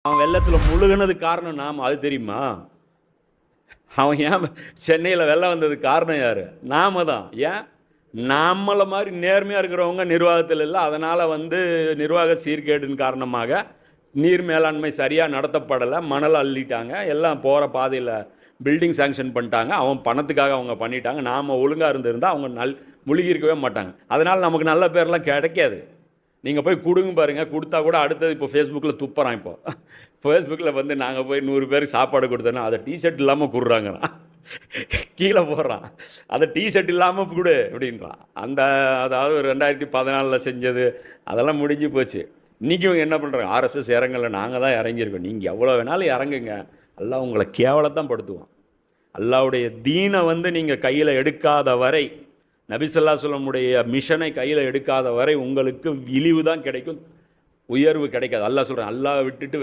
அவன் வெள்ளத்தில் முழுகினதுக்கு காரணம் நாம், அது தெரியுமா? அவன் ஏன் சென்னையில் வெள்ளம் வந்ததுக்கு காரணம் யார்? நாம தான். ஏன்? நம்மளை மாதிரி நேர்மையாக இருக்கிறவங்க நிர்வாகத்தில் இல்லை. அதனால் நிர்வாக சீர்கேடின் காரணமாக நீர் மேலாண்மை சரியாக நடத்தப்படலை. மணல் அள்ளிட்டாங்க, எல்லாம் போகிற பாதையில் பில்டிங் சாங்ஷன் பண்ணிட்டாங்க. அவன் பணத்துக்காக அவங்க பண்ணிட்டாங்க. நாம் ஒழுங்காக இருந்திருந்தால் அவங்க முழுகியிருக்கவே மாட்டாங்க. அதனால் நமக்கு நல்ல பேர்லாம் கிடைக்காது. நீங்கள் போய் கொடுங்க பாருங்கள், கொடுத்தா கூட அடுத்தது இப்போ ஃபேஸ்புக்கில் துப்புறான். இப்போ ஃபேஸ்புக்கில் நாங்கள் போய் 100 பேருக்கு சாப்பாடு கொடுத்தோன்னா அதை டிஷர்ட் இல்லாமல் கொடுறாங்கண்ணா, கீழே போடுறான். அதை டிஷர்ட் இல்லாமல் கொடு அப்படின்றான். அதாவது 2014 செஞ்சது அதெல்லாம் முடிஞ்சு போச்சு. இன்றைக்கும் என்ன பண்ணுறாங்க? ஆர்எஸ்எஸ் இறங்கலை, நாங்கள் தான் இறங்கியிருக்கோம். நீங்கள் எவ்வளோ வேணாலும் இறங்குங்க, அல்லாஹ் உங்களை கேவலத்தான் படுத்துவான். அல்லாஹ்வுடைய தீனை நீங்கள் கையில் எடுக்காத வரை, நபி ஸல்லல்லாஹு அலைஹி வஸல்லம் மிஷனை கையில் எடுக்காத வரை உங்களுக்கு இழிவு தான் கிடைக்கும், உயர்வு கிடைக்காது. அல்லாஹ் சொல்கிறேன், அல்லாஹ் விட்டுட்டு